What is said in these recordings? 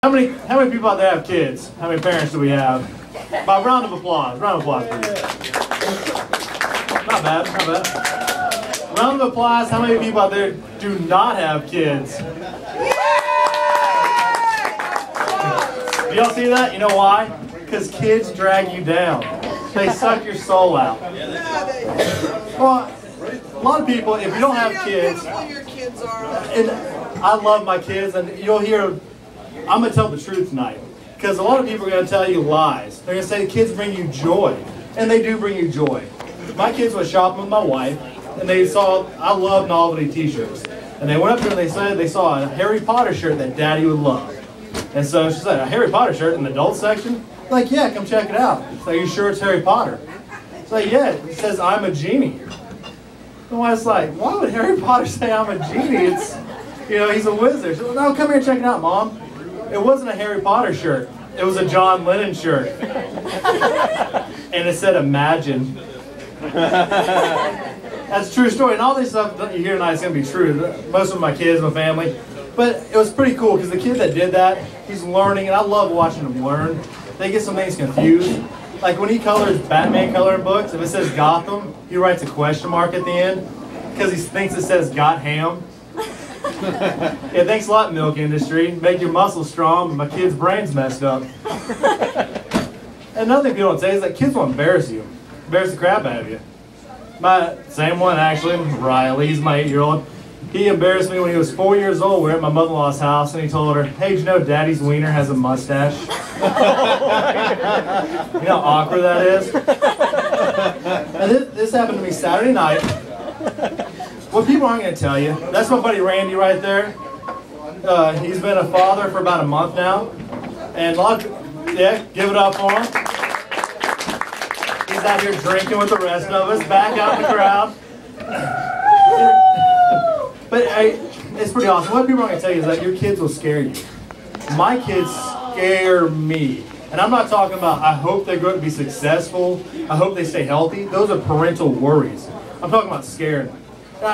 How many people out there have kids? How many parents do we have? By round of applause. Round of applause, please. Not bad, not bad. Round of applause. How many people out there do not have kids? Do y'all see that? You know why? Because kids drag you down. They suck your soul out. Well, a lot of people, if you don't have kids, and I love my kids, and you'll hear, I'm going to tell the truth tonight. Because a lot of people are going to tell you lies. They're going to say the kids bring you joy. And they do bring you joy. My kids went shopping with my wife, and they saw, I love novelty t-shirts. And they went up there and they said they saw a Harry Potter shirt that Daddy would love. And so she said, a Harry Potter shirt in the adult section? I'm like, yeah, come check it out. So, are you sure it's Harry Potter? It's like, yeah, it says I'm a genie. And I was like, why would Harry Potter say I'm a genie? It's, you know, he's a wizard. She said, no, come here and check it out, Mom. It wasn't a Harry Potter shirt. It was a John Lennon shirt. And it said, imagine. That's a true story. And all this stuff that you hear tonight is going to be true. Most of my kids, my family. But it was pretty cool because the kid that did that, he's learning, and I love watching him learn. They get some things confused. Like when he colors Batman coloring books, if it says Gotham, he writes a question mark at the end because he thinks it says Got Ham. Yeah, thanks a lot, milk industry. Make your muscles strong, but my kid's brain's messed up. And another thing people don't say is that kids will embarrass you. Embarrass the crap out of you. My same one actually, Riley, he's my 8-year-old. He embarrassed me when he was 4 years old. We were at my mother-in-law's house, and he told her, hey, did you know Daddy's wiener has a mustache? You know how awkward that is? And this happened to me Saturday night. What people aren't going to tell you, that's my buddy Randy right there. He's been a father for about a month now. And yeah, give it up for him. He's out here drinking with the rest of us, back out in the crowd. But it's pretty awesome. What people are going to tell you is that your kids will scare you. My kids scare me. And I'm not talking about, I hope they're going to be successful. I hope they stay healthy. Those are parental worries. I'm talking about scaring them.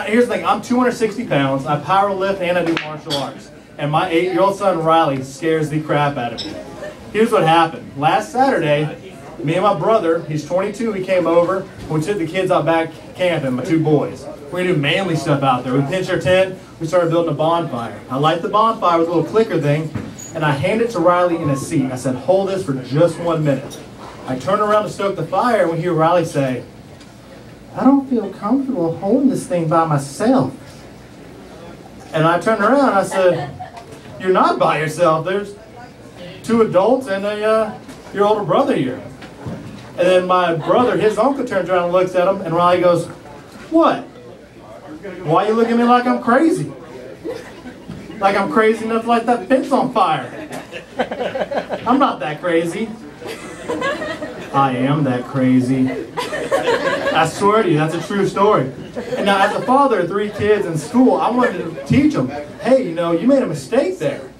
Here's the thing. I'm 260 pounds. I power lift and I do martial arts. And my 8-year-old son, Riley, scares the crap out of me. Here's what happened. Last Saturday, me and my brother, he's 22, he came over. We took the kids out back camping, my 2 boys. We're going to do manly stuff out there. We pitched our tent. We started building a bonfire. I light the bonfire with a little clicker thing, and I hand it to Riley in a seat. I said, hold this for just 1 minute. I turn around to stoke the fire, and we hear Riley say, I don't feel comfortable holding this thing by myself. And I turned around, and I said, you're not by yourself. There's 2 adults and your older brother here. And then my brother, his uncle, turns around and looks at him, and Riley goes, what? Why are you looking at me like I'm crazy? Like I'm crazy enough to light that fence on fire. I'm not that crazy. I am that crazy. I swear to you, that's a true story. And now as a father of 3 kids in school, I wanted to teach them, hey, you know, you made a mistake there.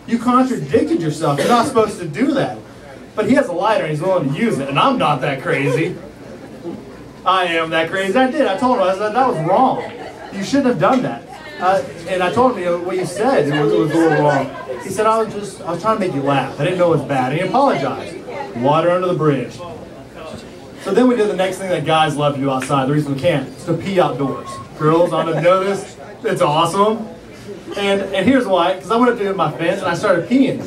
You contradicted yourself. You're not supposed to do that. But he has a lighter and he's willing to use it, and I'm not that crazy. I am that crazy. I did. I told him, I said, that was wrong. You shouldn't have done that. And I told him, you know, what you said, it was a little wrong. He said, I was trying to make you laugh. I didn't know it was bad. And he apologized. Water under the bridge. So then we did the next thing that guys love to do outside. The reason we can't is to pee outdoors. Girls, I don't know if you know this. It's awesome. And here's why. Because I went up to my fence and I started peeing.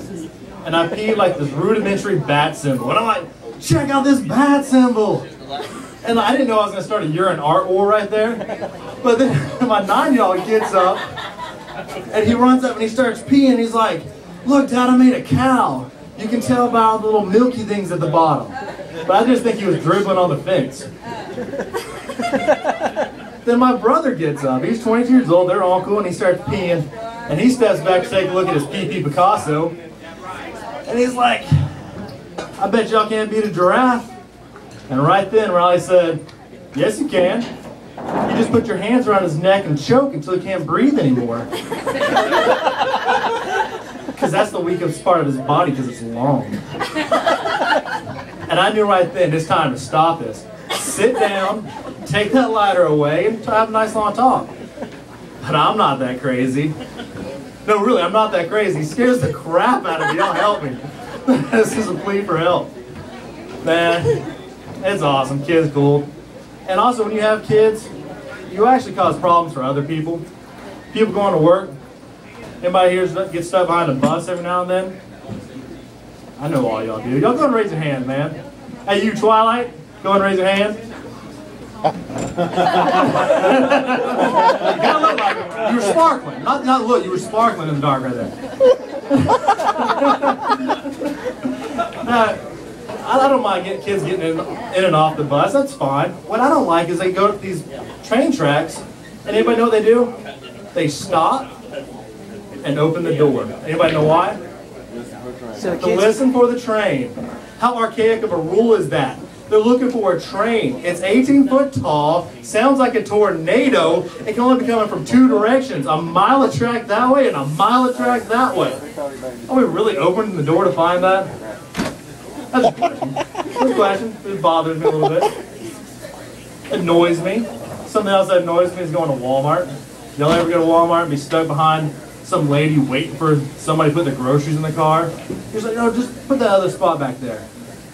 And I peed like this rudimentary bat symbol. And I'm like, check out this bat symbol. And I didn't know I was going to start a urine art war right there. But then my 9-year-old gets up, and he runs up and he starts peeing. He's like, look, Dad, I made a cow. You can tell by all the little milky things at the bottom. But I just think he was dribbling on the fence. Then my brother gets up. He's 22 years old. They're all cool, and he starts peeing. And he steps back to take a look at his pee-pee Picasso. And he's like, I bet y'all can't beat a giraffe. And right then, Riley said, yes, you can. You just put your hands around his neck and choke until he can't breathe anymore. Because that's the weakest part of his body, because it's long. And I knew right then, it's time to stop this. Sit down, take that lighter away, and have a nice long talk. But I'm not that crazy. No, really, I'm not that crazy. He scares the crap out of me. Don't help me. This is a plea for help. Man, it's awesome. Kids cool. And also, when you have kids, you actually cause problems for other people. People going to work. Anybody here gets stuck behind a bus every now and then? I know all y'all do. Y'all go and raise your hand, man. Hey, you Twilight, go and raise your hand. You gotta look like it. You were sparkling. Not look, you were sparkling in the dark right there. I don't mind kids getting in and off the bus. That's fine. What I don't like is they go to these train tracks, and anybody know what they do? They stop and open the door. Anybody know why? To listen for the train. How archaic of a rule is that? They're looking for a train. It's 18 foot tall, sounds like a tornado. It can only be coming from two directions. A mile of track that way and a mile of track that way. Are we really opening the door to find that? That's a question. Good question. It bothers me a little bit. It annoys me. Something else that annoys me is going to Walmart. Y'all ever go to Walmart and be stuck behind some lady waiting for somebody to put the groceries in the car? He's like, no, just put that other spot back there.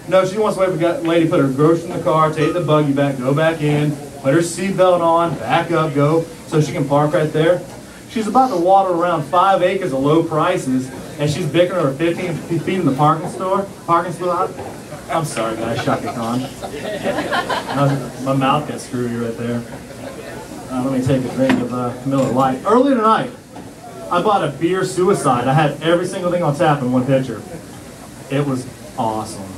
No, she wants to wait for the lady to put her groceries in the car, take the buggy back, go back in, put her seatbelt on, back up, go, so she can park right there. She's about to water around 5 acres of low prices, and she's bickering over 15 feet in the parking spot. I'm sorry, guys, Shaka Khan. My mouth got screwy right there. Let me take a drink of Miller Lite. Earlier tonight, I bought a beer suicide. I had every single thing on tap in one pitcher. It was awesome.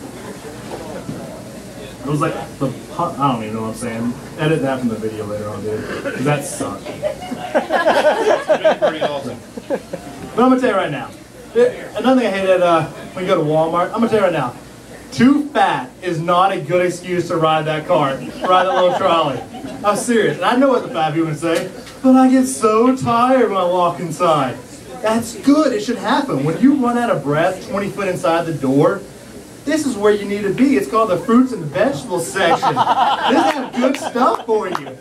It was like the, I don't even know what I'm saying. Edit that from the video later on, dude. Because that sucked. Pretty awesome. But I'm going to tell you right now. Another thing I hate when you go to Walmart, I'm going to tell you right now. Too fat is not a good excuse to ride that cart, ride that little trolley. I'm serious. And I know what the fat people would say, but I get so tired when I walk inside. That's good. It should happen. When you run out of breath 20 foot inside the door, this is where you need to be. It's called the fruits and vegetables section. This has good stuff for you.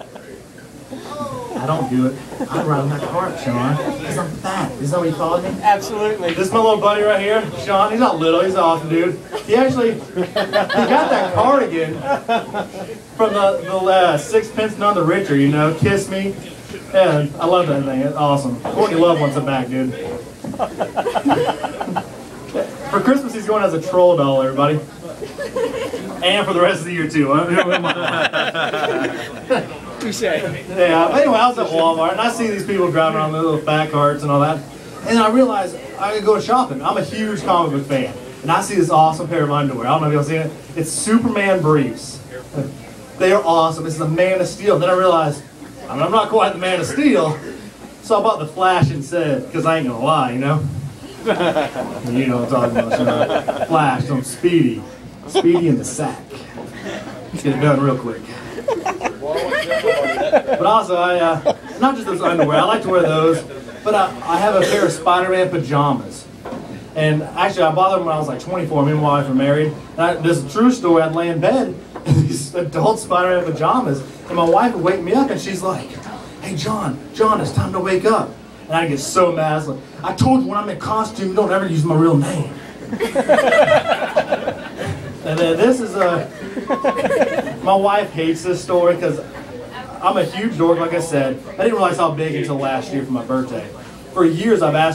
I don't do it. I ride on that cart, Sean, because I'm fat. Is that what you called me? Absolutely. This is my little buddy right here, Sean. He's not little. He's an awesome dude. He got that cardigan from the Sixpence None the Richer, you know. Kiss Me. Yeah, I love that thing. It's awesome. Courtney Love wants it back, dude. For Christmas, he's going as a troll doll, everybody. And for the rest of the year, too. Touche. Yeah, but anyway, I was at Walmart, and I see these people driving around their little fat carts and all that. And I realized I could go shopping. I'm a huge comic book fan. And I see this awesome pair of underwear. I don't know if y'all seen it. It's Superman briefs. They are awesome. This is a Man of Steel. Then I realized, I'm not quite the Man of Steel. So I bought the Flash instead, because I ain't going to lie, you know? You know what I'm talking about, Sean. Flash, I'm Speedy. Speedy in the sack. Let's get it done real quick. But also, not just those underwear, I like to wear those, but I have a pair of Spider-Man pajamas. And actually, I bought them when I was like 24. Me and my wife were married. And this is a true story. I'd lay in bed in these adult Spider-Man pajamas, and my wife would wake me up, and she's like, hey, John, it's time to wake up. And I get so mad. I was like, I told you when I'm in costume, you don't ever use my real name. And then this is my wife hates this story because I'm a huge dork, like I said. I didn't realize how big until last year for my birthday. For years, I've asked